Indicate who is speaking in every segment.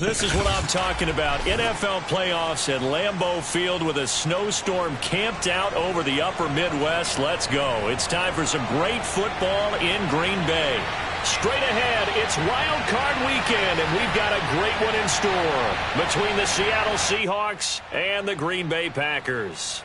Speaker 1: This is what I'm talking about. NFL playoffs at Lambeau Field with a snowstorm camped out over the upper Midwest. Let's go. It's time for some great football in Green Bay. Straight ahead, it's Wild Card Weekend, and we've got a great one in store between the Seattle Seahawks and the Green Bay Packers.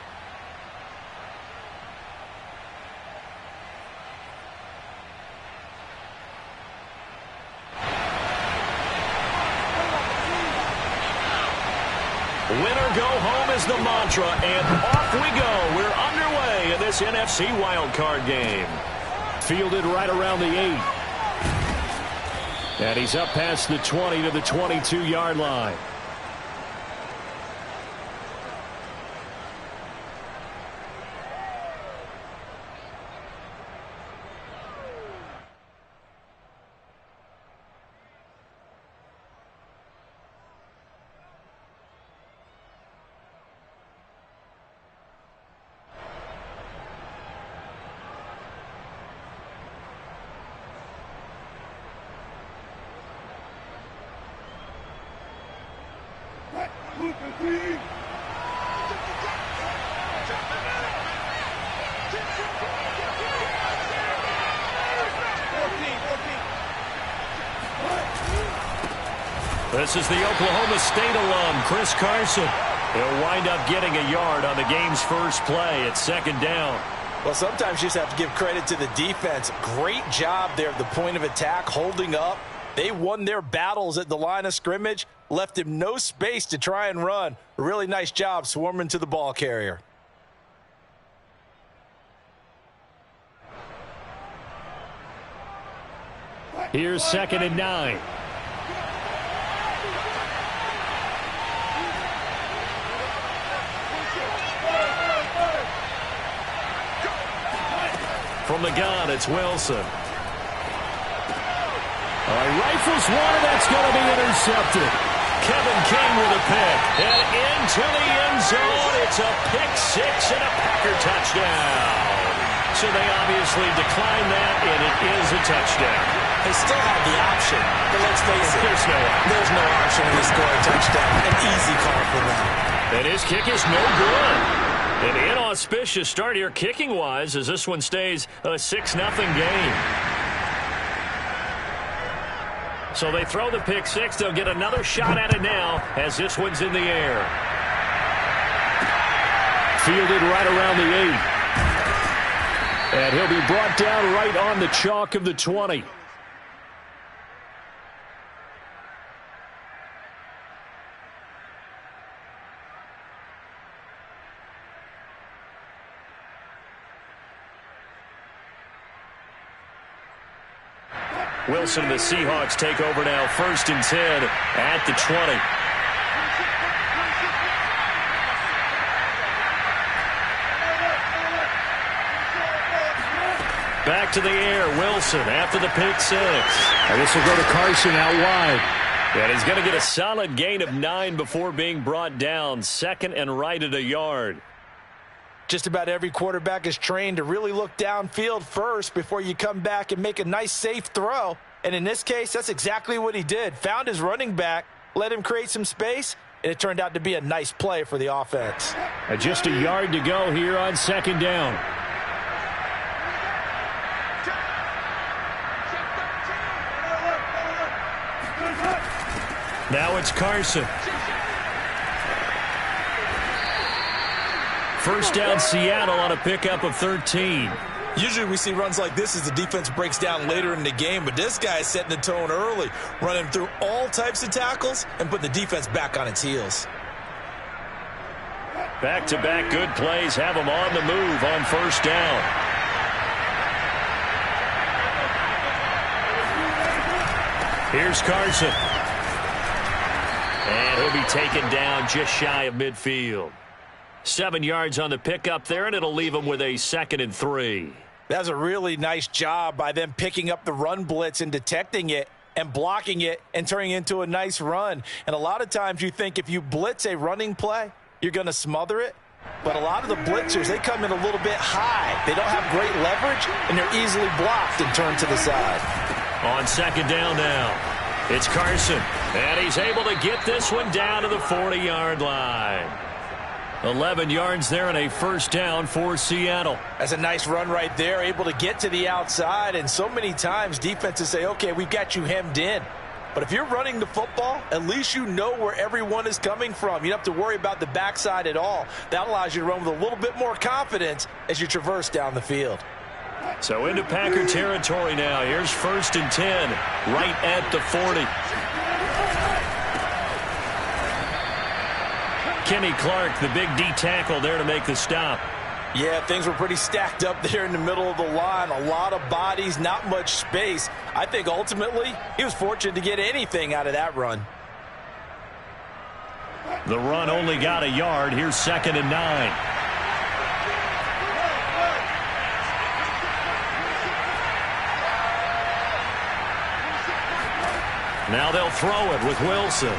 Speaker 1: Winner go home is the mantra, and off we go. We're underway in this NFC wildcard game. Fielded right around the 8. And he's up past the 20 to the 22-yard line. This is the Oklahoma State alum, Chris Carson. He'll wind up getting a yard on the game's first play at second down.
Speaker 2: Well, sometimes you just have to give credit to the defense. Great job there at the point of attack, holding up. They won their battles at the line of scrimmage, left him no space to try and run. A really nice job swarming to the ball carrier.
Speaker 1: Here's 2nd and 9. From the gun, it's Wilson. Rifles one, and that's going to be intercepted. Kevin King with a pick. And into the end zone. It's a pick six and a Packer touchdown. So they obviously declined that, and it is a touchdown.
Speaker 2: They still have the option, but let's face it. There's no option in this score touchdown. An easy call for them.
Speaker 1: And his kick is no good. An inauspicious start here kicking-wise as this one stays a 6-0 game. So they throw the pick six. They'll get another shot at it now as this one's in the air. Fielded right around the 8. And he'll be brought down right on the chalk of the 20. Wilson and the Seahawks take over now, 1st and 10 at the 20. Back to the air, Wilson after the pick six. And this will go to Carson out wide. And he's going to get a solid gain of 9 before being brought down, 2nd and right at a yard.
Speaker 2: Just about every quarterback is trained to really look downfield first before you come back and make a nice, safe throw. And in this case, that's exactly what he did. Found his running back, let him create some space, and it turned out to be a nice play for the offense.
Speaker 1: Just a yard to go here on 2nd down. Now it's Carson. 1st down Seattle on a pickup of 13.
Speaker 3: Usually we see runs like this as the defense breaks down later in the game, but this guy is setting the tone early, running through all types of tackles and putting the defense back on its heels.
Speaker 1: Back-to-back good plays have them on the move on 1st down. Here's Carson. And he'll be taken down just shy of midfield. 7 yards on the pickup there, and it'll leave him with a 2nd and 3.
Speaker 2: That was a really nice job by them picking up the run blitz and detecting it and blocking it and turning it into a nice run. And a lot of times you think if you blitz a running play, you're going to smother it. But a lot of the blitzers, they come in a little bit high. They don't have great leverage, and they're easily blocked and turned to the side.
Speaker 1: On 2nd down now. It's Carson, and he's able to get this one down to the 40-yard line. 11 yards there and a first down for Seattle.
Speaker 2: That's a nice run right there, able to get to the outside. And so many times defenses say, okay, we've got you hemmed in. But if you're running the football, at least you know where everyone is coming from. You don't have to worry about the backside at all. That allows you to run with a little bit more confidence as you traverse down the field.
Speaker 1: So into Packer territory now. Here's 1st and 10, right at the 40. Kenny Clark, the big D tackle there to make the stop.
Speaker 2: Yeah, things were pretty stacked up there in the middle of the line. A lot of bodies, not much space. I think ultimately he was fortunate to get anything out of that run.
Speaker 1: The run only got a yard. Here's 2nd and 9. Now they'll throw it with Wilson.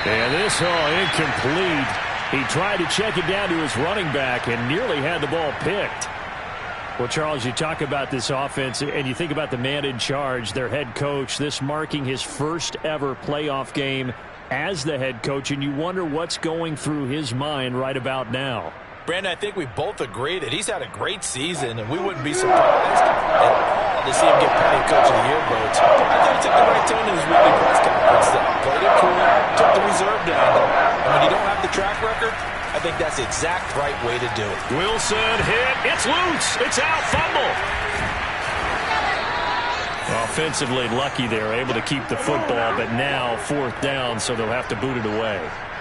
Speaker 1: And this incomplete. He tried to check it down to his running back and nearly had the ball picked. Well, Charles, you talk about this offense and you think about the man in charge, their head coach, this marking his first ever playoff game as the head coach, and you wonder what's going through his mind right about now.
Speaker 2: Brandon, I think we both agree that he's had a great season, and we wouldn't be surprised at all to see him get plenty of Coach of the Year votes. I thought he took the right tone in his weekly press conference. Played it cool, took the reserve down. And when you don't have the track record, I think that's the exact right way to do it.
Speaker 1: Wilson hit. It's loose. It's out. Fumble. Offensively lucky they're able to keep the football, but now 4th down, so they'll have to boot it away.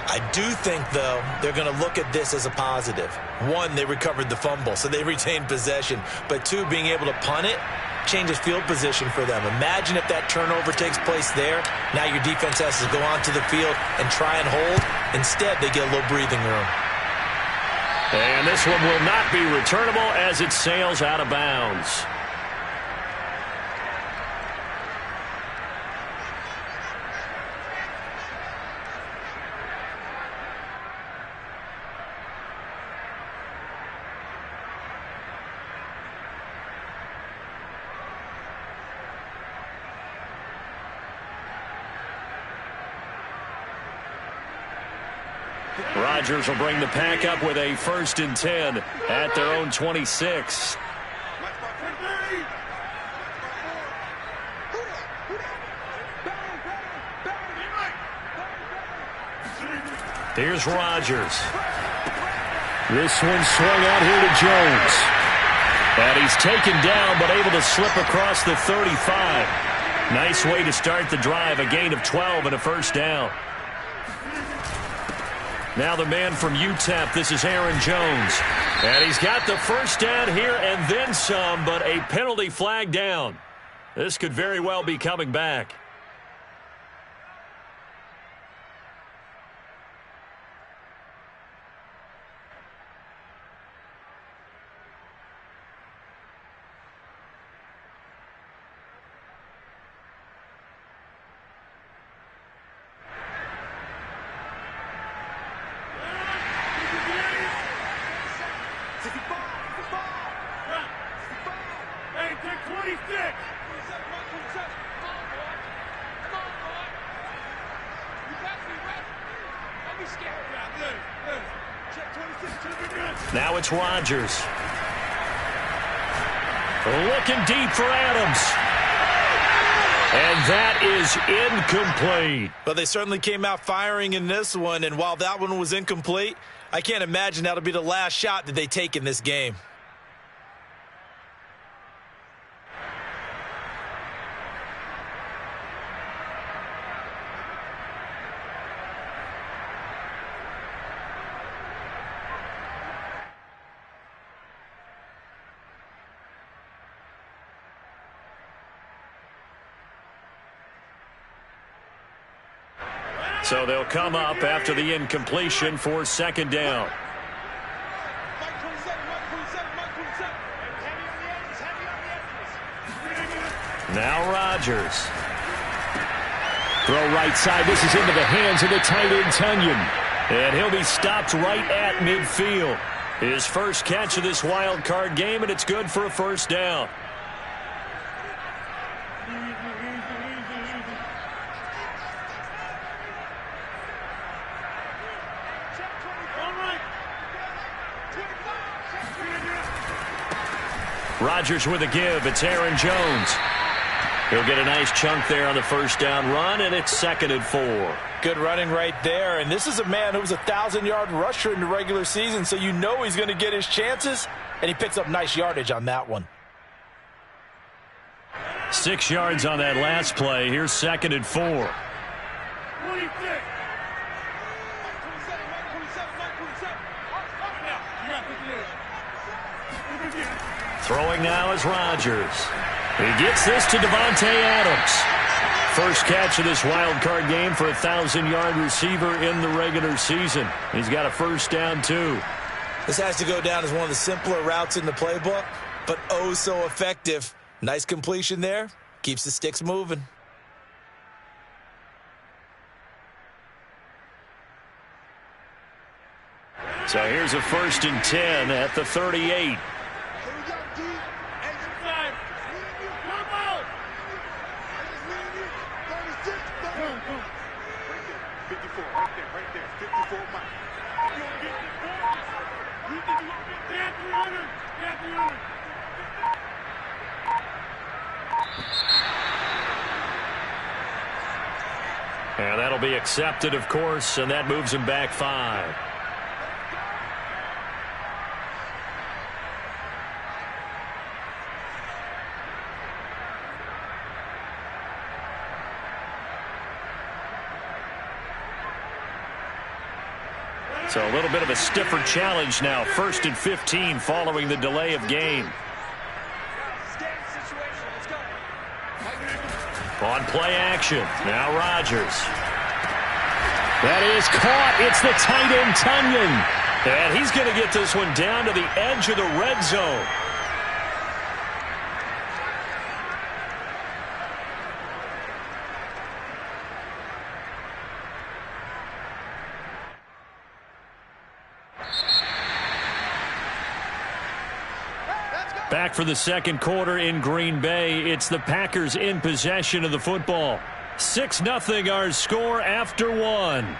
Speaker 3: I do think, though, they're going to look at this as a positive. 1, they recovered the fumble, so they retained possession. But 2, being able to punt it changes field position for them. Imagine if that turnover takes place there. Now your defense has to go onto the field and try and hold. Instead, they get a little breathing room.
Speaker 1: And this one will not be returnable as it sails out of bounds. Rodgers will bring the pack up with a 1st and 10 at their own 26. Here's Rodgers. This one swung out here to Jones. And he's taken down but able to slip across the 35. Nice way to start the drive. A gain of 12 and a first down. Now the man from UTEP, this is Aaron Jones. And he's got the first down here and then some, but a penalty flag down. This could very well be coming back. Now it's Rodgers. Looking deep for Adams. And that is incomplete.
Speaker 3: But they certainly came out firing in this one, and while that one was incomplete, I can't imagine that'll be the last shot that they take in this game.
Speaker 1: So they'll come up after the incompletion for 2nd down. Now Rodgers. Throw right side. This is into the hands of the tight end, Tunyon. And he'll be stopped right at midfield. His first catch of this wild card game, and it's good for a first down. Rodgers with a give. It's Aaron Jones. He'll get a nice chunk there on the first down run, and it's 2nd and 4.
Speaker 2: Good running right there. And this is a man who was a 1,000-yard rusher in the regular season, so you know he's going to get his chances, and he picks up nice yardage on that one.
Speaker 1: 6 yards on that last play. Here's 2nd and 4. Throwing now is Rodgers. He gets this to Devontae Adams. First catch of this wild card game for a 1,000-yard receiver in the regular season. He's got a first down, too.
Speaker 3: This has to go down as one of the simpler routes in the playbook, but oh so effective. Nice completion there. Keeps the sticks moving.
Speaker 1: So here's a 1st and 10 at the 38. And that'll be accepted, of course, and that moves him back 5. So a little bit of a stiffer challenge now. 1st and 15 following the delay of game. On play action. Now Rodgers. That is caught. It's the tight end, Tunyon. And he's going to get this one down to the edge of the red zone. Back for the second quarter in Green Bay. It's the Packers in possession of the football. 6-0 our score after 1.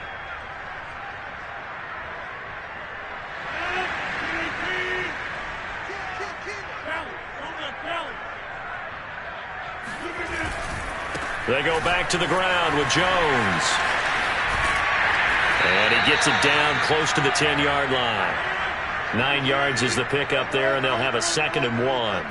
Speaker 1: They go back to the ground with Jones. And he gets it down close to the 10-yard line. 9 yards is the pickup there, and they'll have a 2nd and 1.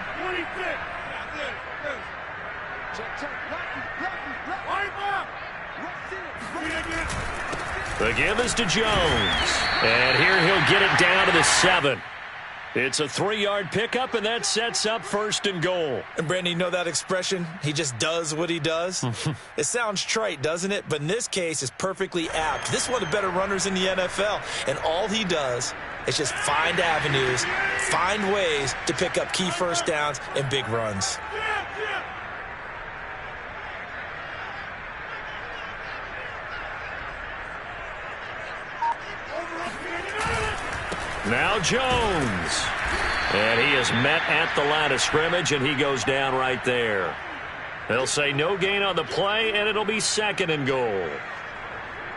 Speaker 1: The give is to Jones. And here he'll get it down to the 7. It's a 3-yard pickup, and that sets up 1st and goal.
Speaker 3: And, Brandon, you know that expression? He just does what he does? It sounds trite, doesn't it? But in this case, it's perfectly apt. This is one of the better runners in the NFL, and all he does is just find avenues, find ways to pick up key first downs and big runs.
Speaker 1: Now Jones. And he is met at the line of scrimmage, and he goes down right there. They'll say no gain on the play, and it'll be 2nd and goal.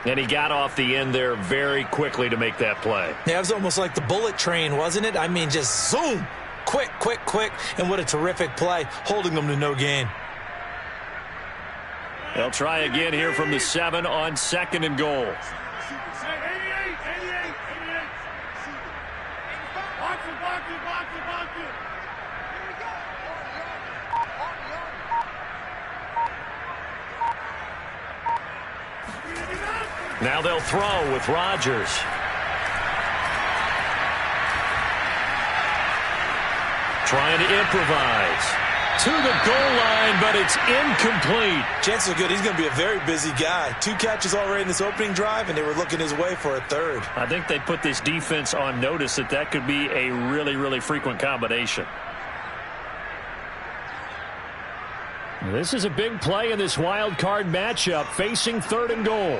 Speaker 1: And he got off the end there very quickly to make that play.
Speaker 3: Yeah, it was almost like the bullet train, wasn't it? I mean, just zoom. Quick, quick, quick. And what a terrific play, holding them to no gain.
Speaker 1: They'll try again here from the 7 on 2nd and goal. Now they'll throw with Rodgers. Trying to improvise. To the goal line, but it's incomplete.
Speaker 3: Chances are good he's going to be a very busy guy. 2 catches already in this opening drive, and they were looking his way for a 3rd.
Speaker 1: I think they put this defense on notice that could be a really, really frequent combination. This is a big play in this wild card matchup, facing 3rd and goal.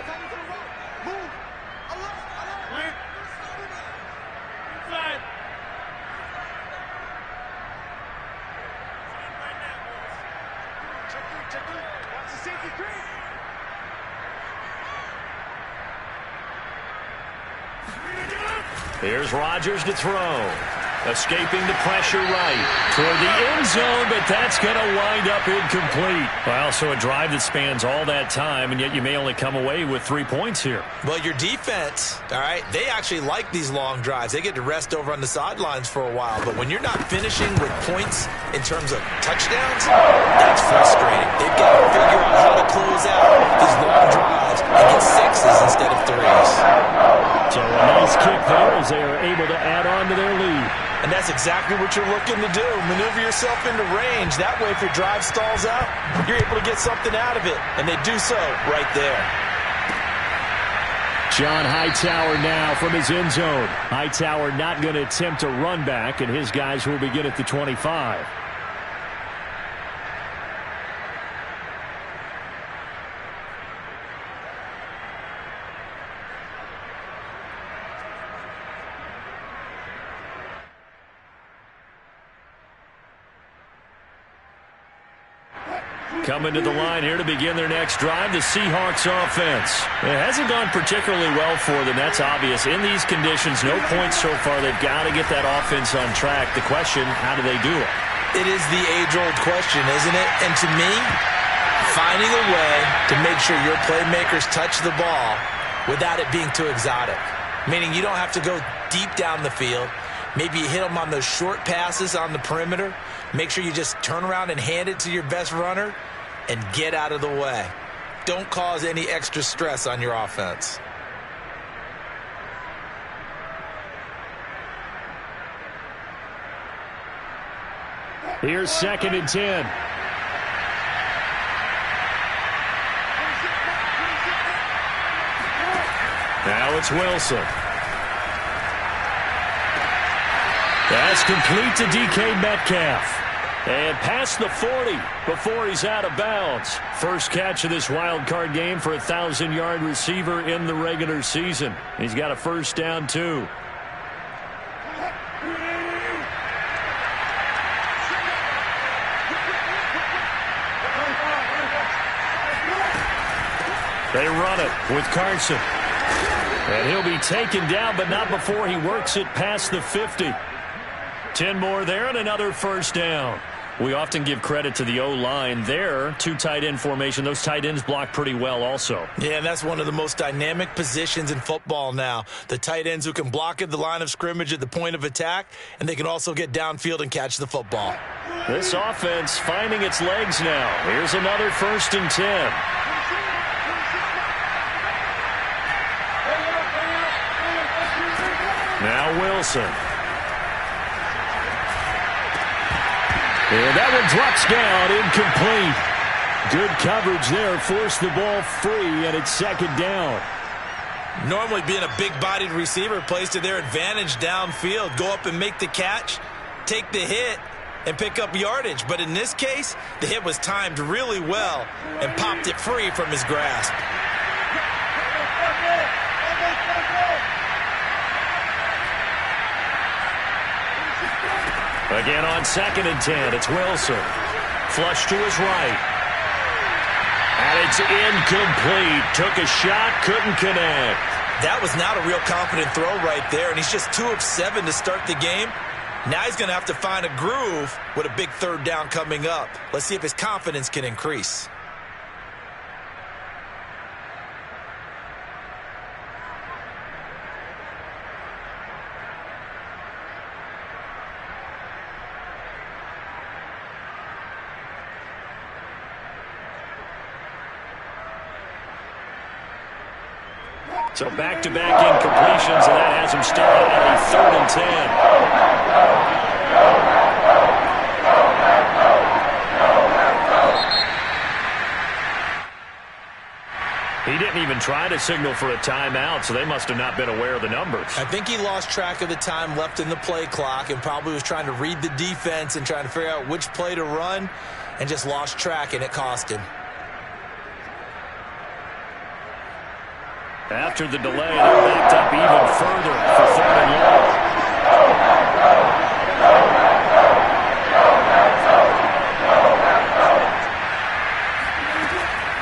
Speaker 1: Here's Rodgers to throw. Escaping the pressure right toward the end zone, but that's going to wind up incomplete. Well, so a drive that spans all that time, and yet you may only come away with 3 points here.
Speaker 3: Well, your defense, all right, they actually like these long drives. They get to rest over on the sidelines for a while, but when you're not finishing with points in terms of touchdowns, that's frustrating. They've got to figure out how to close out these long drives and get sixes instead of threes.
Speaker 1: So a nice kick there as they are able to add on to their lead.
Speaker 3: And that's exactly what you're looking to do. Maneuver yourself into range. That way, if your drive stalls out, you're able to get something out of it. And they do so right there.
Speaker 1: John Hightower now from his end zone. Hightower not going to attempt a run back, and his guys will begin at the 25. Coming to the line here to begin their next drive, the Seahawks offense. It hasn't gone particularly well for them. That's obvious. In these conditions, no points so far. They've got to get that offense on track. The question, how do they do it?
Speaker 3: It is the age-old question, isn't it? And to me, finding a way to make sure your playmakers touch the ball without it being too exotic. Meaning you don't have to go deep down the field. Maybe you hit them on those short passes on the perimeter. Make sure you just turn around and hand it to your best runner and get out of the way. Don't cause any extra stress on your offense.
Speaker 1: Here's 2nd and 10. Now it's Wilson. That's complete to DK Metcalf. And past the 40 before he's out of bounds. First catch of this wild card game for a 1,000-yard receiver in the regular season. He's got a first down, too. They run it with Carson. And he'll be taken down, but not before he works it past the 50. 10 more there and another first down. We often give credit to the O-line there. 2 tight end formation. Those tight ends block pretty well also.
Speaker 3: Yeah, and that's one of the most dynamic positions in football now. The tight ends who can block at the line of scrimmage at the point of attack, and they can also get downfield and catch the football.
Speaker 1: This offense finding its legs now. Here's another 1st and 10. Now Wilson. And that one drops down, incomplete. Good coverage there, forced the ball free, and it's 2nd down.
Speaker 3: Normally being a big-bodied receiver plays to their advantage downfield. Go up and make the catch, take the hit, and pick up yardage. But in this case, the hit was timed really well and popped it free from his grasp.
Speaker 1: Again on 2nd and 10, it's Wilson. Flush to his right. And it's incomplete. Took a shot, couldn't connect.
Speaker 3: That was not a real confident throw right there, and he's just 2 of 7 to start the game. Now he's going to have to find a groove with a big 3rd down coming up. Let's see if his confidence can increase.
Speaker 1: So back-to-back incompletions, and that has him still at a 3rd and 10. He didn't even try to signal for a timeout, so they must have not been aware of the numbers.
Speaker 3: I think he lost track of the time left in the play clock and probably was trying to read the defense and trying to figure out which play to run and just lost track, and it cost him.
Speaker 1: After the delay, they're backed up even further for 3rd and long.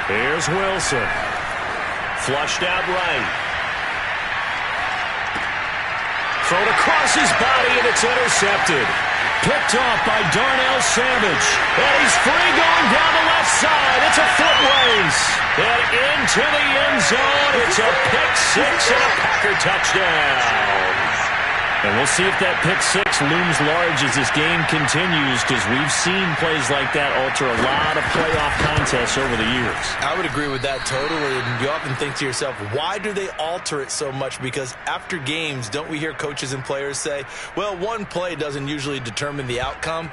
Speaker 1: Here's Wilson. Flushed out right. thrown across his body, and it's intercepted. Picked off by Darnell Savage. And he's free going down the left side. It's a foot race. And into the end zone. It's a pick six and a Packer touchdown. And we'll see if that pick six looms large as this game continues, because we've seen plays like that alter a lot of playoff contests over the years.
Speaker 3: I would agree with that totally. And you often think to yourself, why do they alter it so much? Because after games, don't we hear coaches and players say, well, one play doesn't usually determine the outcome?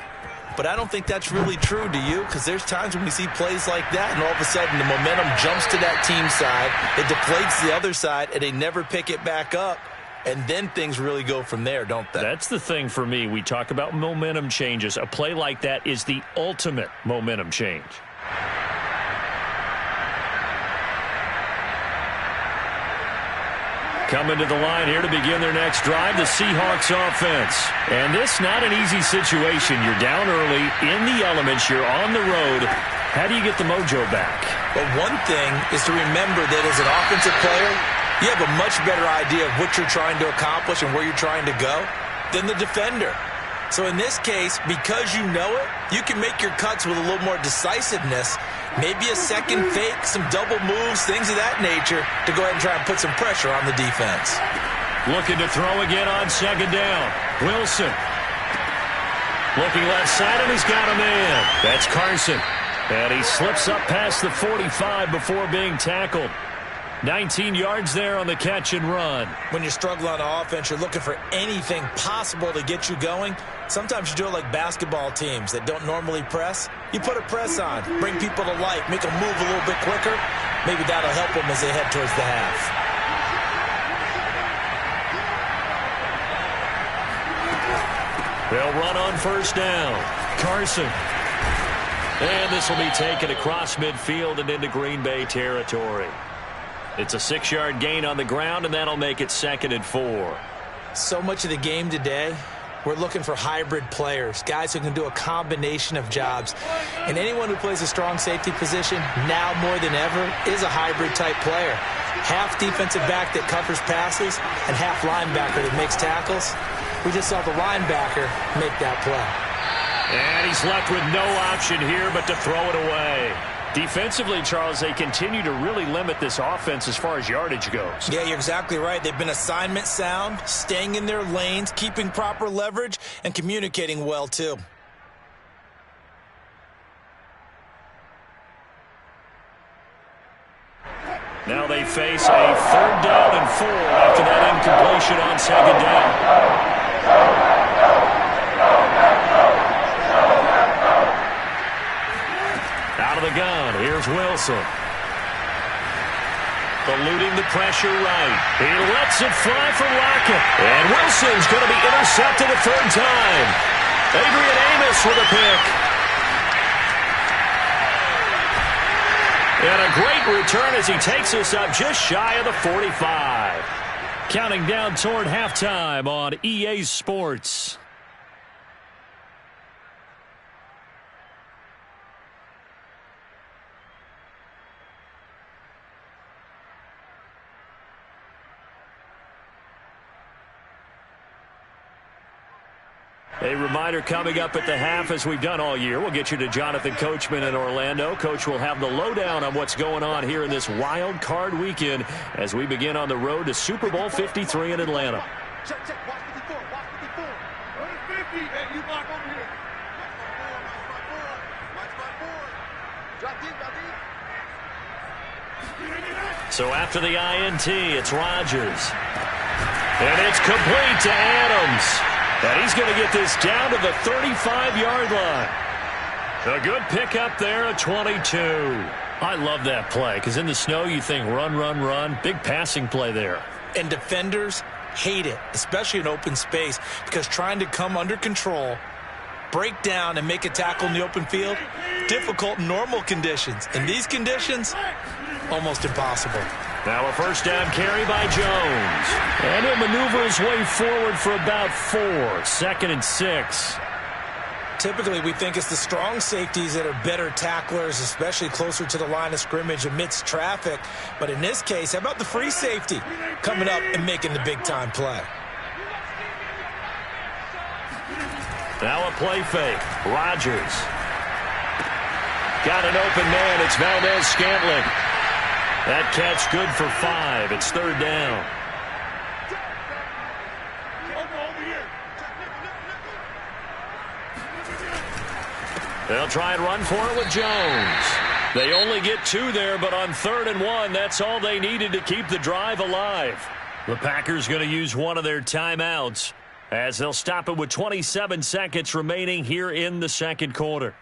Speaker 3: But I don't think that's really true, do you? Because there's times when we see plays like that, and all of a sudden the momentum jumps to that team side, it deflates the other side, and they never pick it back up. And then things really go from there, don't they?
Speaker 1: That's the thing for me. We talk about momentum changes. A play like that is the ultimate momentum change. Coming to the line here to begin their next drive, the Seahawks offense. And this not an easy situation. You're down early, in the elements, you're on the road. How do you get the mojo back?
Speaker 3: Well, one thing is to remember that as an offensive player, you have a much better idea of what you're trying to accomplish and where you're trying to go than the defender. So in this case, because you know it, you can make your cuts with a little more decisiveness, maybe a second fake, some double moves, things of that nature, to go ahead and try and put some pressure on the defense.
Speaker 1: Looking to throw again on second down. Wilson. Looking left side, and he's got a man. That's Carson. And he slips up past the 45 before being tackled. 19 yards there on the catch and run.
Speaker 3: When you struggle on offense, you're looking for anything possible to get you going. Sometimes you do it like basketball teams that don't normally press. You put a press on, bring people to life, make them move a little bit quicker. Maybe that'll help them as they head towards the half.
Speaker 1: They'll run on first down. Carson. And this will be taken across midfield and into Green Bay territory. It's a 6-yard gain on the ground, and that'll make it 2nd and 4.
Speaker 3: So much of the game today, we're looking for hybrid players, guys who can do a combination of jobs. And anyone who plays a strong safety position, now more than ever, is a hybrid-type player. Half defensive back that covers passes and half linebacker that makes tackles. We just saw the linebacker make that play.
Speaker 1: And he's left with no option here but to throw it away. Defensively, Charles, they continue to really limit this offense as far as yardage goes.
Speaker 3: Yeah, you're exactly right. They've been assignment sound, staying in their lanes, keeping proper leverage, and communicating well, too.
Speaker 1: Now they face a 3rd down and 4 after that incompletion on 2nd down. Out of the gun, here's Wilson. Eluding the pressure right. He lets it fly for Rocket. And Wilson's going to be intercepted a 3rd time. Adrian Amos with a pick. And a great return as he takes us up just shy of the 45. Counting down toward halftime on EA Sports. A reminder coming up at the half, as we've done all year. We'll get you to Jonathan Coachman in Orlando. Coach will have the lowdown on what's going on here in this wild card weekend as we begin on the road to Super Bowl 53 in Atlanta.
Speaker 4: Check, check. Watch 54. Watch 54. Run 50, man. You block over here. Watch my board. Drop deep, drop deep.
Speaker 1: So after the INT, it's Rodgers. And it's complete to Adams. And he's going to get this down to the 35-yard line. A good pickup there at 22. I love that play because in the snow you think run, run, run. Big passing play there.
Speaker 3: And defenders hate it, especially in open space, because trying to come under control, break down, and make a tackle in the open field, difficult in normal conditions. In these conditions, almost impossible.
Speaker 1: Now a first down carry by Jones. And he'll maneuver his way forward for about 4. 2nd and 6.
Speaker 3: Typically, we think it's the strong safeties that are better tacklers, especially closer to the line of scrimmage amidst traffic. But in this case, how about the free safety coming up and making the big-time play?
Speaker 1: Now a play fake. Rodgers. Got an open man. It's Valdez-Scantling. That catch good for 5. It's third down. They'll try and run for it with Jones. They only get 2 there, but on 3rd and 1, that's all they needed to keep the drive alive. The Packers going to use one of their timeouts as they'll stop it with 27 seconds remaining here in the second quarter.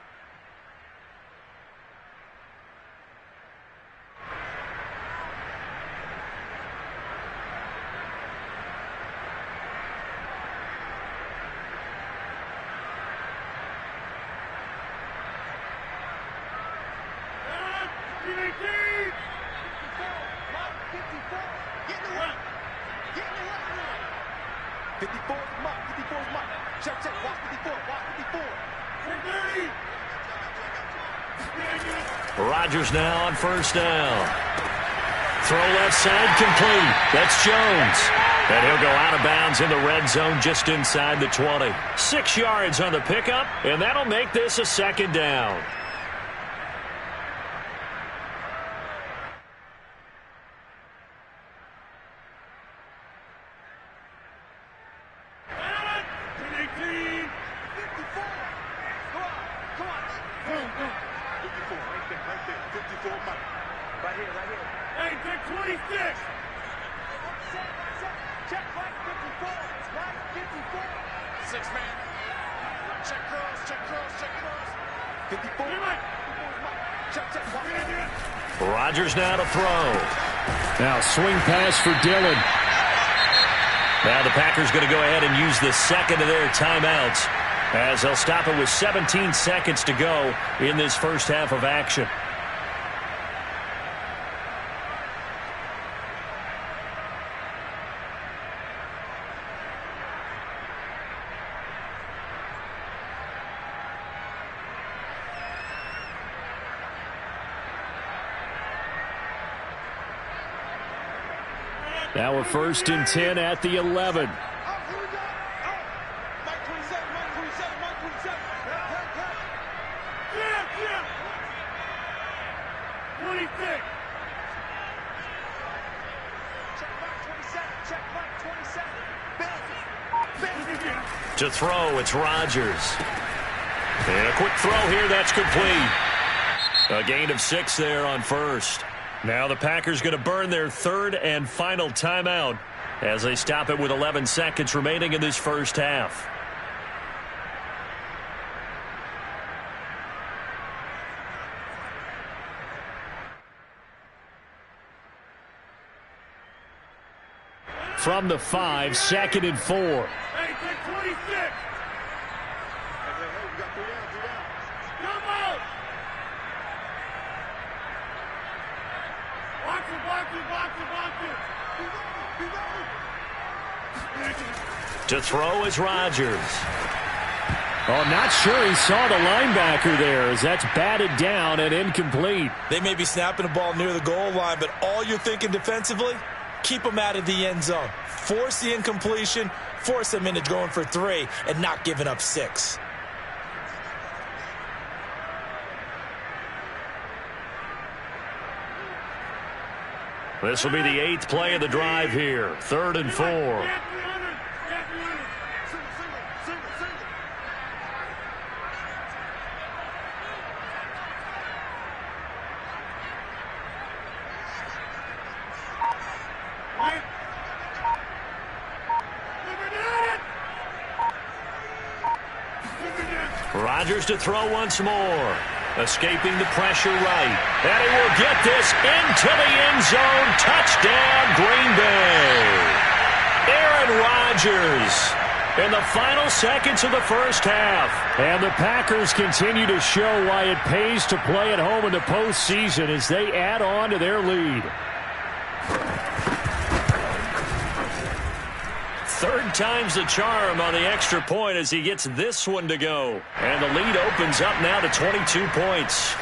Speaker 1: Rodgers now on first down. Throw left side complete. That's Jones. And he'll go out of bounds in the red zone just inside the 20. 6 yards on the pickup, and that'll make this a second down. Rodgers now to throw. Now swing pass for Dillon. Now the Packers going to go ahead and use the second of their timeouts as they'll stop it with 17 seconds to go in this first half of action. Now a 1st and 10 at the 11. To throw, it's Rodgers. And a quick throw here, that's complete. A gain of 6 there on first. Now the Packers going to burn their 3rd and final timeout as they stop it with 11 seconds remaining in this first half. From the 5, 2nd and 4.
Speaker 4: Hey, take 26. Hey, we got 3 down. Come on.
Speaker 1: To throw is Rodgers. Oh, not sure he saw the linebacker there as that's batted down and incomplete.
Speaker 3: They may be snapping the ball near the goal line, but all you're thinking defensively, keep them out of the end zone. Force the incompletion, force them into going for 3, and not giving up 6.
Speaker 1: This will be the 8th play of the drive here. 3rd and 4. Rodgers to throw once more. Escaping the pressure right. And he will get this into the end zone. Touchdown, Green Bay. Aaron Rodgers in the final seconds of the first half.
Speaker 5: And the Packers continue to show why it pays to play at home in the postseason as they add on to their lead.
Speaker 1: 3rd time's the charm on the extra point as he gets this one to go. And the lead opens up now to 22 points.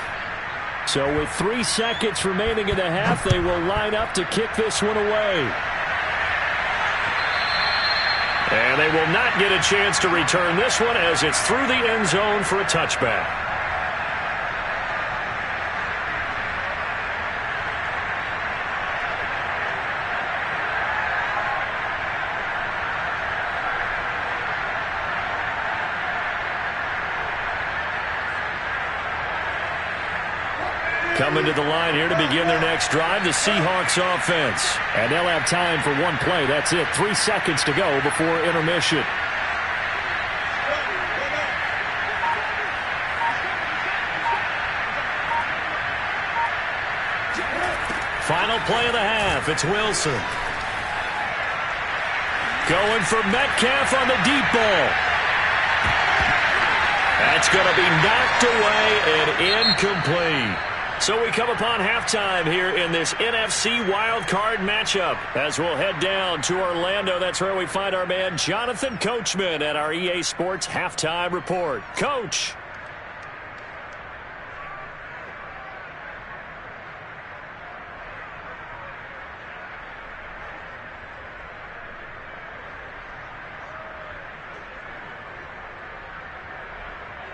Speaker 5: So with 3 seconds remaining in the half, they will line up to kick this one away.
Speaker 1: And they will not get a chance to return this one as it's through the end zone for a touchback. Coming to the line here to begin their next drive, the Seahawks offense. And they'll have time for one play. That's it. 3 seconds to go before intermission. Final play of the half. It's Wilson. Going for Metcalf on the deep ball. That's going to be knocked away and incomplete. So we come upon halftime here in this NFC wildcard matchup as we'll head down to Orlando. That's where we find our man Jonathan Coachman at our EA Sports Halftime Report. Coach.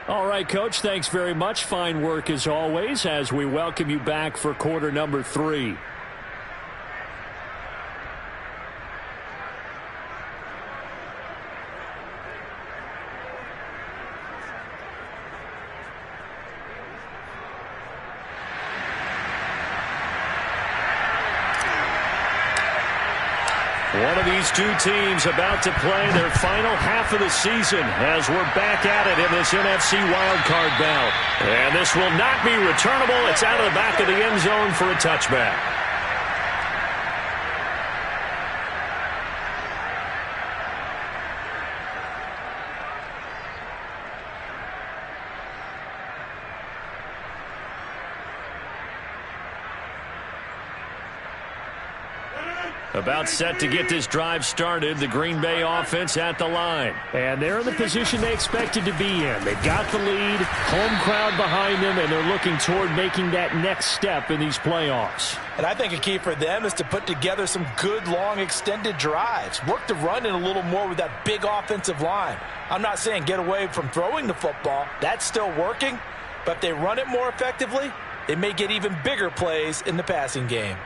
Speaker 1: All right, Coach, thanks very much. Fine work as always as we welcome you back for quarter number 3. One of these two teams about to play their final half of the season as we're back at it in this NFC wildcard bout. And this will not be returnable. It's out of the back of the end zone for a touchback. About set to get this drive started, the Green Bay offense at the line. And they're in the position they expected to be in. They've got the lead, home crowd behind them, and they're looking toward making that next step in these playoffs.
Speaker 2: And I think a key for them is to put together some good, long, extended drives. Work the run in a little more with that big offensive line. I'm not saying get away from throwing the football. That's still working. But if they run it more effectively, they may get even bigger plays in the passing game.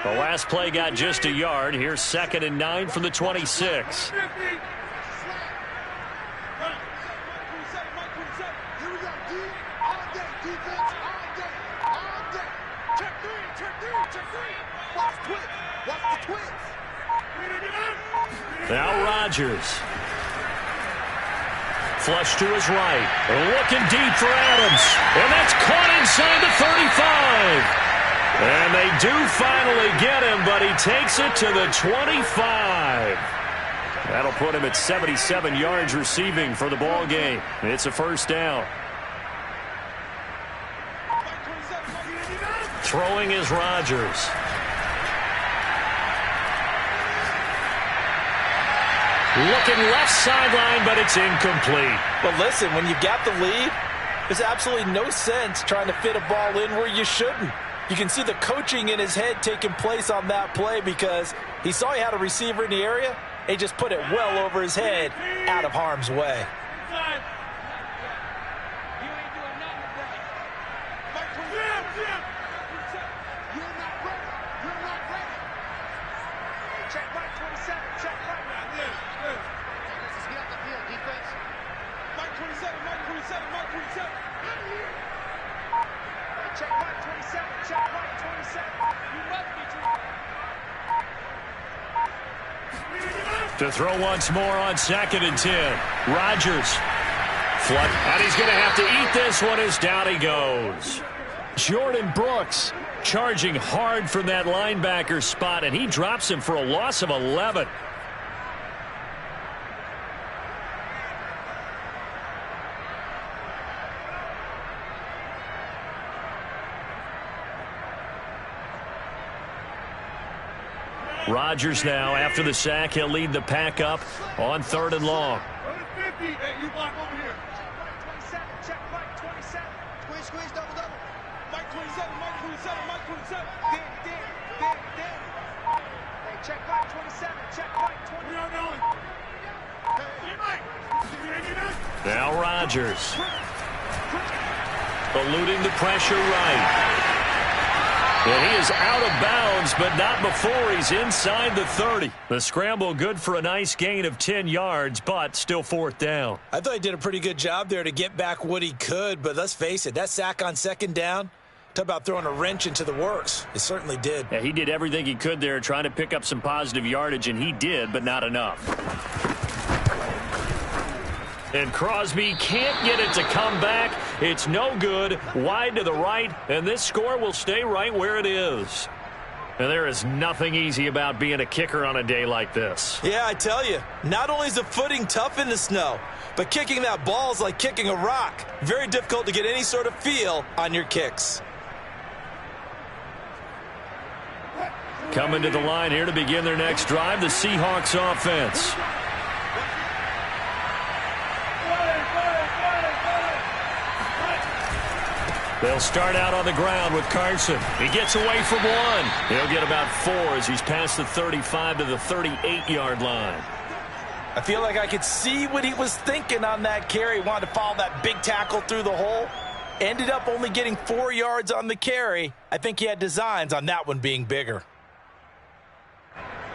Speaker 1: The last play got just a yard. Here's 2nd and 9 from the 26. Now Rodgers. Flush to his right. Looking deep for Adams. And that's caught inside the 35. And they do finally get him, but he takes it to the 25. That'll put him at 77 yards receiving for the ball game. It's a first down. Throwing is Rodgers. Looking left sideline, but it's incomplete.
Speaker 2: But listen, when you got the lead, there's absolutely no sense trying to fit a ball in where you shouldn't. You can see the coaching in his head taking place on that play because he saw he had a receiver in the area. He just put it well over his head out of harm's way.
Speaker 1: To throw once more on 2nd and 10. Rodgers. Flood. And he's going to have to eat this one as down he goes. Jordan Brooks charging hard from that linebacker spot, and he drops him for a loss of 11. Rodgers now, after the sack, he'll lead the pack up on 3rd and long.
Speaker 4: 50. Hey, you block over here.
Speaker 6: 27, check Mike, 27. Squeeze, double. Mike 27, Mike 27, Mike 27. Dan. Hey, check Mike 27, check Mike 20.
Speaker 4: We are going. Hey, Mike.
Speaker 1: Now Rodgers. Eluding the pressure right. And he is out of bounds, but not before he's inside the 30. The scramble good for a nice gain of 10 yards, but still 4th down.
Speaker 3: I thought he did a pretty good job there to get back what he could, but let's face it, that sack on 2nd down, talk about throwing a wrench into the works. It certainly did.
Speaker 1: Yeah, he did everything he could there trying to pick up some positive yardage, and he did, but not enough. And Crosby can't get it to come back. It's no good. Wide to the right, and this score will stay right where it is. And there is nothing easy about being a kicker on a day like this.
Speaker 3: Yeah, I tell you, not only is the footing tough in the snow, but kicking that ball is like kicking a rock. Very difficult to get any sort of feel on your kicks.
Speaker 1: Coming to the line here to begin their next drive, the Seahawks offense. They'll start out on the ground with Carson. He gets away from one. He'll get about 4 as he's past the 35 to the 38-yard line.
Speaker 2: I feel like I could see what he was thinking on that carry. Wanted to follow that big tackle through the hole. Ended up only getting 4 yards on the carry. I think he had designs on that one being bigger.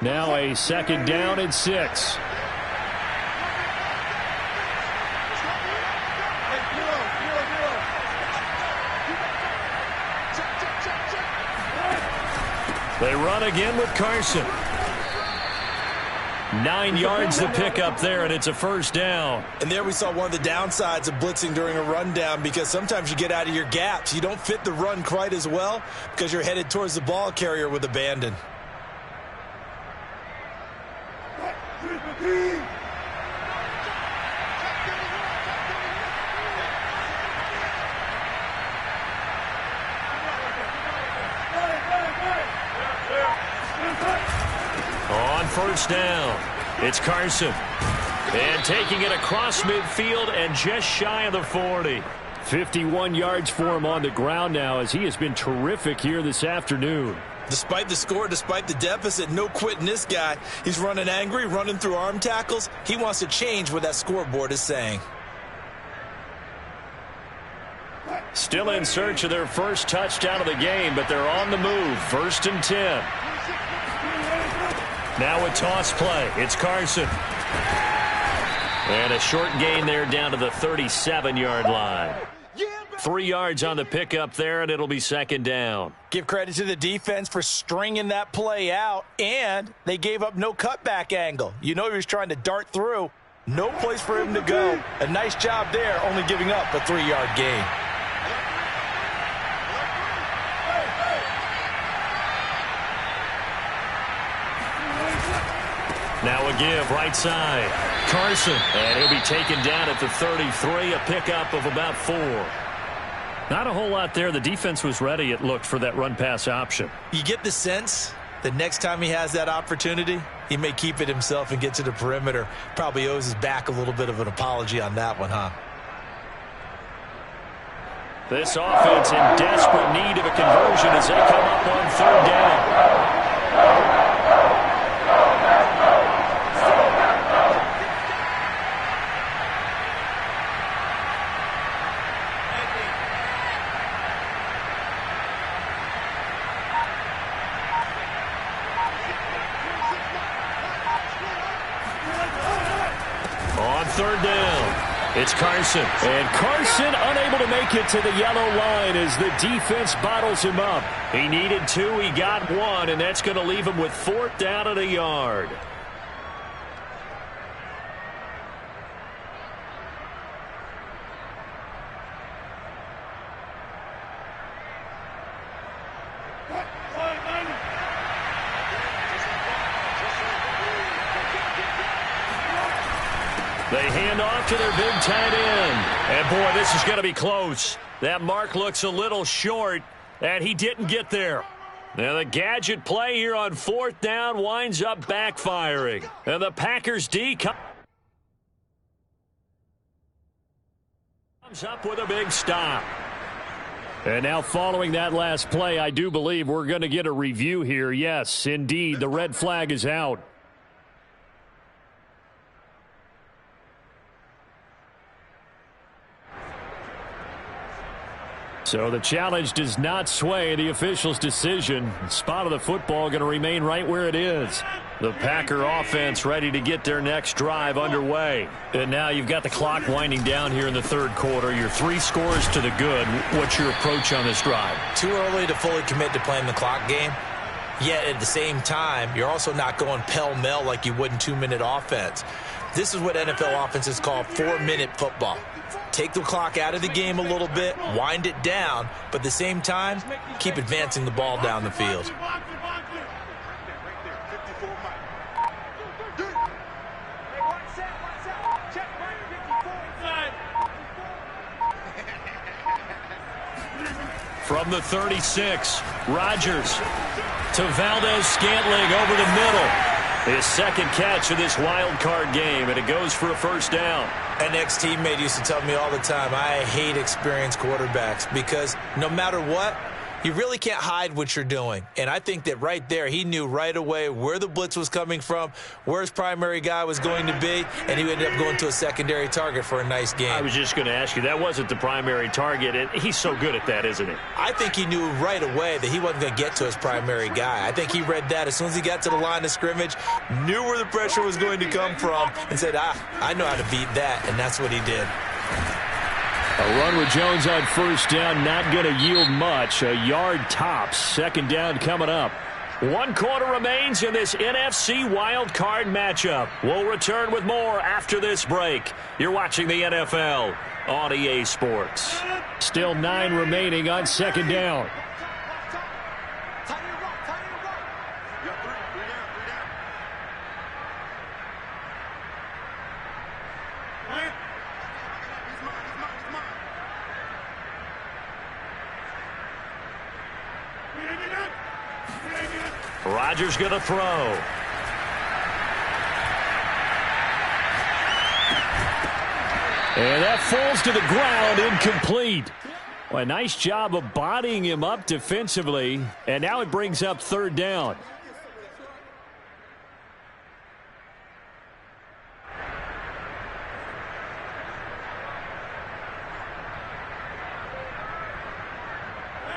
Speaker 5: Now a 2nd down and 6.
Speaker 1: They run again with Carson. 9 yards to pick up there, and it's a 1st down.
Speaker 3: And there we saw one of the downsides of blitzing during a rundown, because sometimes you get out of your gaps. You don't fit the run quite as well because you're headed towards the ball carrier with abandon.
Speaker 1: On 1st down, it's Carson. And taking it across midfield and just shy of the 40.
Speaker 5: 51 yards for him on the ground now, as he has been terrific here this afternoon.
Speaker 3: Despite the score, despite the deficit, no quitting this guy. He's running angry, running through arm tackles. He wants to change what that scoreboard is saying.
Speaker 1: Still in search of their first touchdown of the game, but they're on the move. 1st and 10. Now a toss play. It's Carson. And a short gain there down to the 37-yard line. 3 yards on the pickup there, and it'll be 2nd down.
Speaker 2: Give credit to the defense for stringing that play out, and they gave up no cutback angle. You know he was trying to dart through. No place for him to go. A nice job there, only giving up a 3-yard gain.
Speaker 1: Now a give, right side. Carson, and he'll be taken down at the 33, a pickup of about 4. Not a whole lot there. The defense was ready, it looked, for that run-pass option.
Speaker 3: You get the sense that next time he has that opportunity, he may keep it himself and get to the perimeter. Probably owes his back a little bit of an apology on that one, huh?
Speaker 1: This offense in desperate need of a conversion as they come up on 3rd down. On 3rd down, it's Carson. And Carson unable to make it to the yellow line as the defense bottles him up. He needed 2, he got 1, and that's going to leave him with 4th down and a yard. They hand off to their big tight end. And, boy, this is going to be close. That mark looks a little short, and he didn't get there. Now the gadget play here on 4th down winds up backfiring. And the Packers D comes up with a big stop. And now following that last play, I do believe we're going to get a review here. Yes, indeed, the red flag is out. So the challenge does not sway the official's decision. The spot of the football going to remain right where it is. The Packer offense ready to get their next drive underway. And now you've got the clock winding down here in the 3rd quarter. Your 3 scores to the good. What's your approach on this drive?
Speaker 3: Too early to fully commit to playing the clock game. Yet at the same time, you're also not going pell-mell like you would in 2-minute offense. This is what NFL offenses call 4-minute football. Take the clock out of the game a little bit, wind it down, but at the same time, keep advancing the ball down the field.
Speaker 1: From the 36, Rodgers to Valdez-Scantling over the middle. His 2nd catch of this wild card game, and it goes for a 1st down.
Speaker 3: An ex-teammate used to tell me all the time, I hate experienced quarterbacks because no matter what, you really can't hide what you're doing. And I think that right there, he knew right away where the blitz was coming from, where his primary guy was going to be, and he ended up going to a secondary target for a nice game.
Speaker 1: I was just going to ask you, that wasn't the primary target, and he's so good at that, isn't he?
Speaker 3: I think he knew right away that he wasn't going to get to his primary guy. I think he read that as soon as he got to the line of scrimmage, knew where the pressure was going to come from, and said, I know how to beat that, and that's what he did.
Speaker 5: A run with Jones on 1st down, not going to yield much. A yard tops. 2nd down coming up.
Speaker 1: 1 quarter remains in this NFC wild card matchup. We'll return with more after this break. You're watching the NFL on EA Sports.
Speaker 5: Still 9 remaining on 2nd down.
Speaker 1: Rodgers going to throw.
Speaker 5: And that falls to the ground, incomplete. Well, a nice job of bodying him up defensively. And now it brings up 3rd down.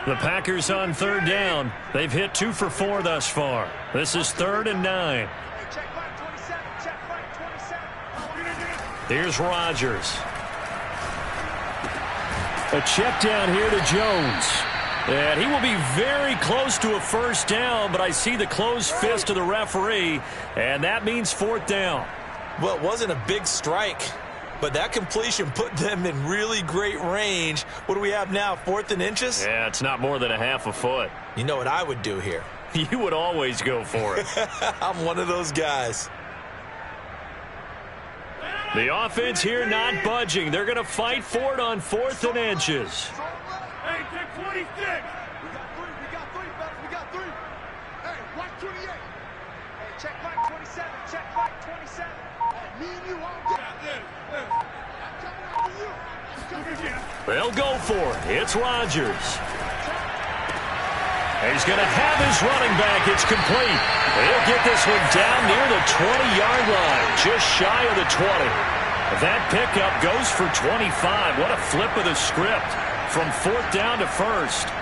Speaker 1: The Packers on 3rd down. They've hit 2 for 4 thus far. This is 3rd and 9. Here's Rodgers.
Speaker 5: A check down here to Jones.
Speaker 1: And he will be very close to a 1st down, but I see the closed fist of the referee, and that means 4th down.
Speaker 3: Well, it wasn't a big strike, but that completion put them in really great range. What do we have now, 4th and inches?
Speaker 1: Yeah, it's not more than a half a foot.
Speaker 3: You know what I would do here?
Speaker 1: You would always go for it.
Speaker 3: I'm one of those guys.
Speaker 1: The offense here not budging. They're going to fight for it on 4th and inches.
Speaker 4: Hey, take 26. We got 3. We got 3, fellas. We got 3. Hey, watch 28. Hey, check Mike 27. Check Mike 27. Hey, me and you all get this. I'm coming after you.
Speaker 1: They'll go for it. It's Rodgers. And he's going to have his running back. It's complete. He'll get this one down near the 20-yard line, just shy of the 20. That pickup goes for 25. What a flip of the script from 4th down to 1st.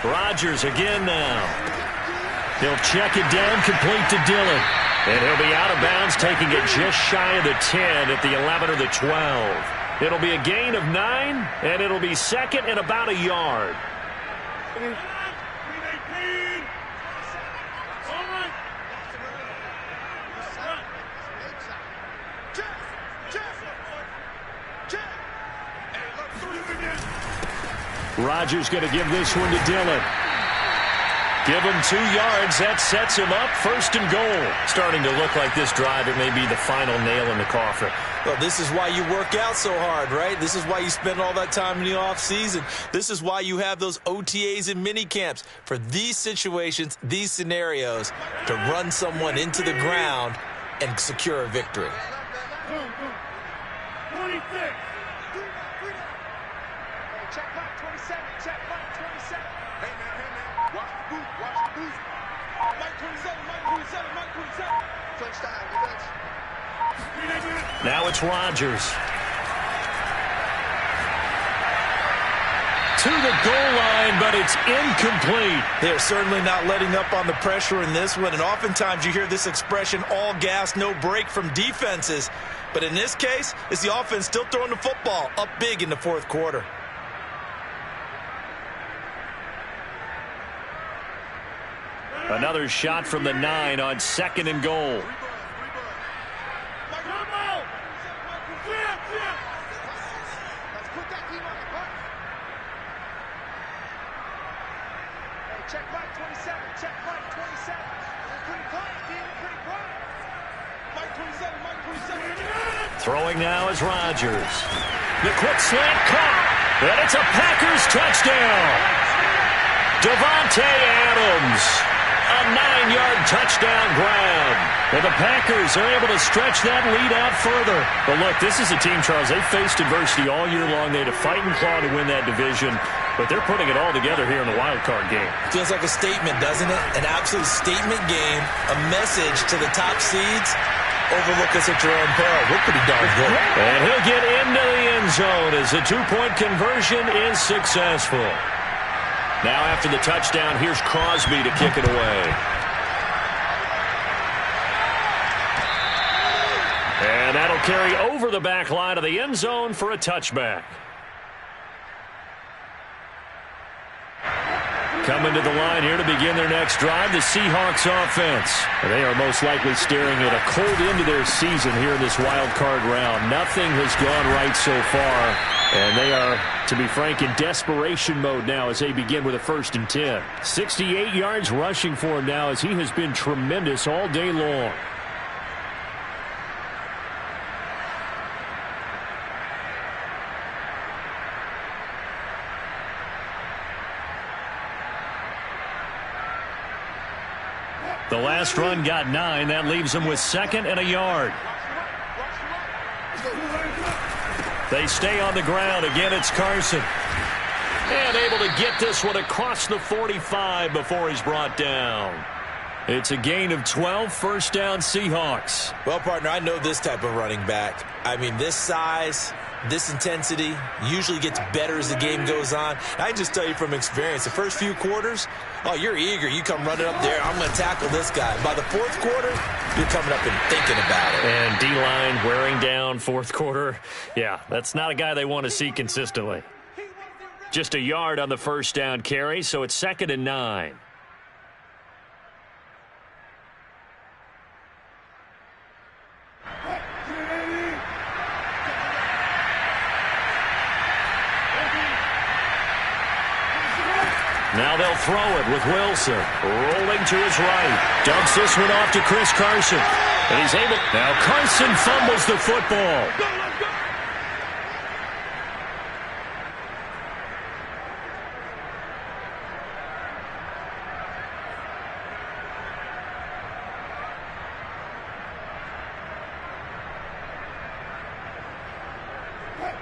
Speaker 1: Rodgers again now. He'll check it down, complete to Dillon. And he'll be out of bounds, taking it just shy of the 10 at the 11 or the 12. It'll be a gain of 9, and it'll be 2nd and about a yard.
Speaker 5: Rodgers going to give this one to Dillon. Give him 2 yards. That sets him up. 1st and goal.
Speaker 1: Starting to look like this drive, it may be the final nail in the coffin.
Speaker 3: Well, this is why you work out so hard, right? This is why you spend all that time in the offseason. This is why you have those OTAs and mini camps for these situations, these scenarios, to run someone into the ground and secure a victory.
Speaker 6: 26. Check back 27. Check back 27. Hey man. Watch the boot. Watch the boot. Mike 27. Mike 27. Mike 27. Touchdown. Defense.
Speaker 5: Now it's Rodgers. To the goal line, but it's incomplete.
Speaker 3: They're certainly not letting up on the pressure in this one, and oftentimes you hear this expression, all gas, no break from defenses. But in this case, it's the offense still throwing the football up big in the 4th quarter.
Speaker 5: Another shot from the 9 on 2nd and goal.
Speaker 6: Check back 27. Check back 27. Pretty quiet, team. Pretty quiet. Mike 27. Mike 27.
Speaker 5: Throwing now is Rodgers. The quick slant caught. And it's a Packers touchdown. Devontae Adams. A 9-yard touchdown grab. And the Packers are able to stretch that lead out further. But look, this is a team, Charles, they faced adversity all year long. They had to fight and claw to win that division. But they're putting it all together here in the wild card game.
Speaker 3: Feels like a statement, doesn't it? An absolute statement game, a message to the top seeds. Overlook us at your own peril. We're pretty darn good.
Speaker 5: And he'll get into the end zone as the 2-point conversion is successful. Now after the touchdown, here's Crosby to kick it away. And that'll carry over the back line of the end zone for a touchback. Coming to the line here to begin their next drive, the Seahawks offense. They are most likely staring at a cold end to their season here in this wild card round. Nothing has gone right so far, and they are, to be frank, in desperation mode now as they begin with a 1st and 10. 68 yards rushing for him now as he has been tremendous all day long. The last run got 9. That leaves them with 2nd and a yard. They stay on the ground. Again, it's Carson. And able to get this one across the 45 before he's brought down. It's a gain of 12, 1st down Seahawks.
Speaker 3: Well, partner, I know this type of running back. I mean, this size, this intensity usually gets better as the game goes on. I can just tell you from experience, the first few quarters, oh, you're eager. You come running up there. I'm going to tackle this guy. By the 4th quarter, you're coming up and thinking about it.
Speaker 5: And D-line wearing down 4th quarter. Yeah, that's not a guy they want to see consistently. Just a yard on the 1st down carry, so it's 2nd and 9. Now they'll throw it with Wilson. Rolling to his right. Dumps this one off to Chris Carson. And he's able. Now Carson fumbles the football.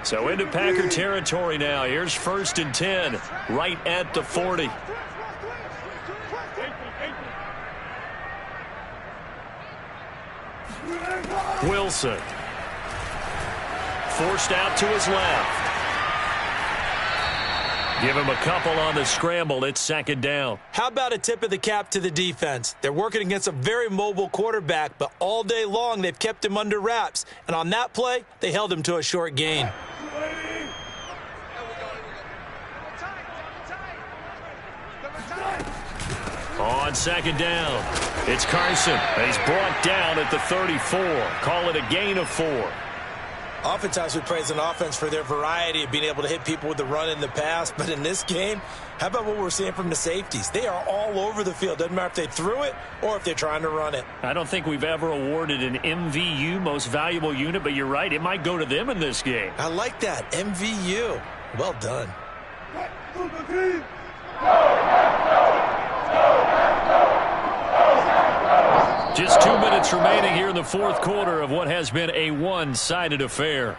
Speaker 5: So into Packer territory now. Here's 1st and 10, right at the 40. Wilson. Forced out to his left. Give him a couple on the scramble. It's 2nd down.
Speaker 3: How about a tip of the cap to the defense? They're working against a very mobile quarterback, but all day long they've kept him under wraps. And on that play, they held him to a short gain.
Speaker 5: On 2nd down, it's Carson. He's brought down at the 34. Call it a gain of 4.
Speaker 3: Oftentimes we praise an offense for their variety of being able to hit people with the run in the pass, but in this game, how about what we're seeing from the safeties? They are all over the field. Doesn't matter if they threw it or if they're trying to run it.
Speaker 1: I don't think we've ever awarded an MVU, most valuable unit, but you're right, it might go to them in this game.
Speaker 3: I like that, MVU. Well done.
Speaker 1: Just 2 minutes remaining here in the fourth quarter of what has been a one-sided affair.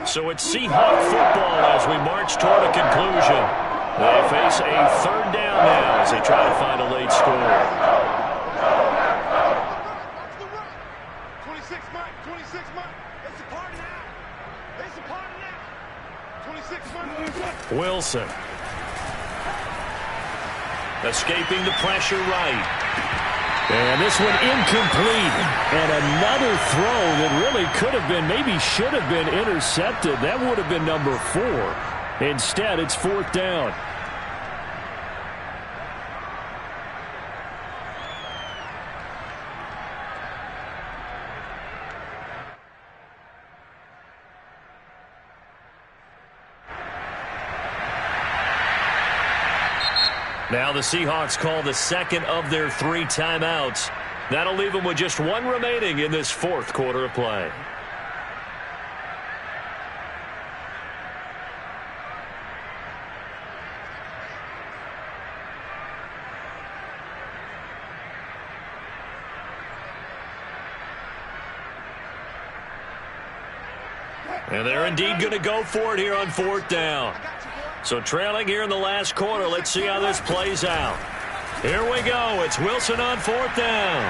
Speaker 1: So it's Seahawk football as we march toward a conclusion. They face a third down now as they try to find a late score.
Speaker 6: 26 Mike, 26 Mike. It's a party now. It's a party now. 26 Mike.
Speaker 1: Wilson. Escaping the pressure right. And this one incomplete. And another throw that really could have been, maybe should have been intercepted. That would have been number 4. Instead, it's fourth down. Now the Seahawks call the second of their 3 timeouts. That'll leave them with just 1 remaining in this fourth quarter of play. And they're indeed going to go for it here on fourth down. So trailing here in the last quarter, let's see how this plays out. Here we go. It's Wilson on fourth down.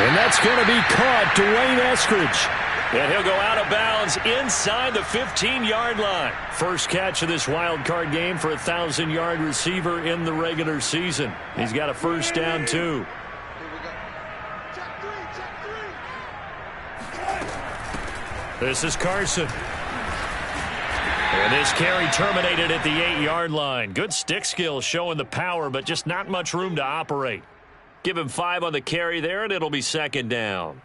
Speaker 1: And that's going to be caught. Dwayne Eskridge. And he'll go out of bounds inside the 15-yard line. First catch of this wild card game for a 1,000-yard receiver in the regular season. He's got a first down, too. This is Carson. And this carry terminated at the 8-yard line. Good stick skills showing the power, but just not much room to operate. Give him 5 on the carry there, and it'll be second down.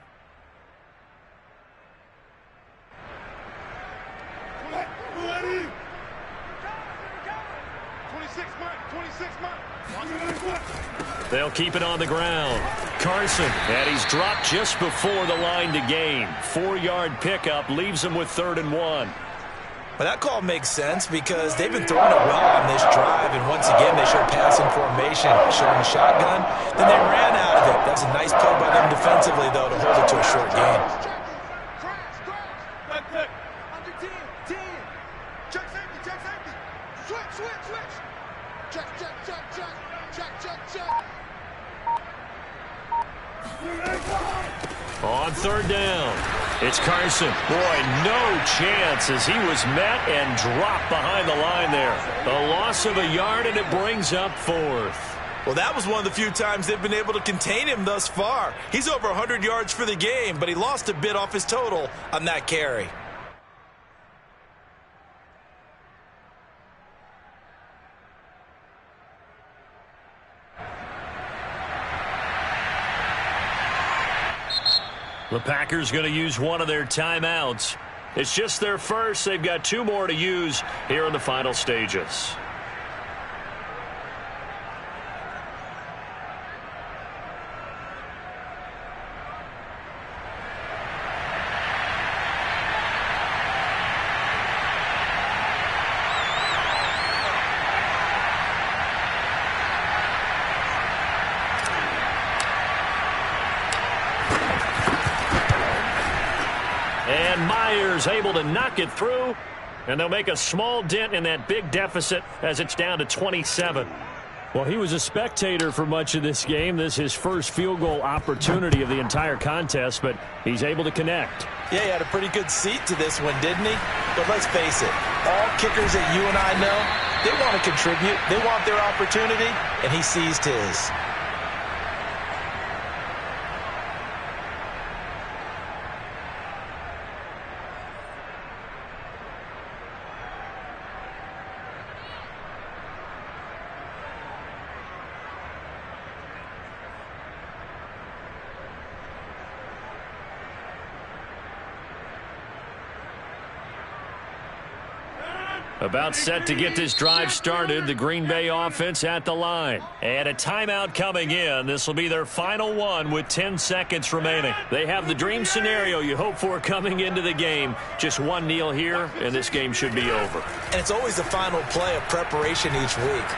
Speaker 1: They'll keep it on the ground. Carson, and he's dropped just before the line to gain. 4-yard pickup leaves him with 3rd and 1.
Speaker 3: Well, that call makes sense because they've been throwing it well on this drive, and once again they showed passing formation, showing the shotgun. Then they ran out of it. That's a nice play by them defensively, though, to hold it to a short gain.
Speaker 6: Under 10, 10. Check safety, check safety. Switch, switch, switch. Check, check, check, check. Check, check, check.
Speaker 1: On third down, it's Carson. Boy, no chance as he was met and dropped behind the line there. A loss of a yard, and it brings up 4th.
Speaker 3: Well, that was one of the few times they've been able to contain him thus far. He's over 100 yards for the game, but he lost a bit off his total on that carry.
Speaker 1: The Packers going to use one of their timeouts. It's just their first. They've got 2 more to use here in the final stages. Able to knock it through, and they'll make a small dent in that big deficit as it's down to 27. Well, he was a spectator for much of this game. This is his first field goal opportunity of the entire contest, but he's able to connect.
Speaker 3: Yeah, he had a pretty good seat to this one, didn't he? But let's face it, all kickers that you and I know, they want to contribute. They want their opportunity, and he seized his.
Speaker 1: About set to get this drive started. The Green Bay offense at the line. And a timeout coming in. This will be their final one with 10 seconds remaining. They have the dream scenario you hope for coming into the game. Just one kneel here, and this game should be over.
Speaker 3: And it's always the final play of preparation each week.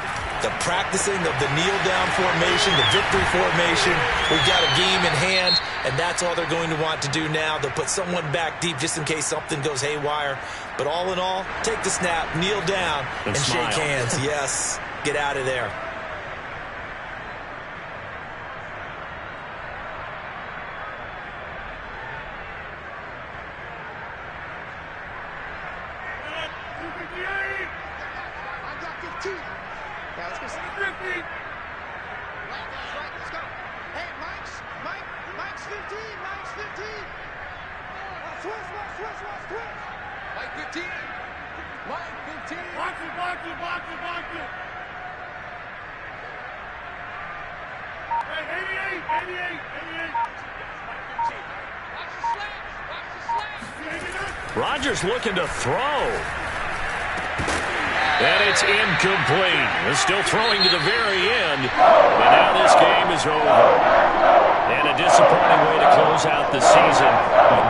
Speaker 3: The practicing of the kneel-down formation, the victory formation. We've got a game in hand, and that's all they're going to want to do now. They'll put someone back deep just in case something goes haywire. But all in all, take the snap, kneel down, and shake hands. Yes, get out of there.
Speaker 1: Rodgers looking to throw. And it's incomplete. They're still throwing to the very end. And now this game is over. And a disappointing way to close out the season.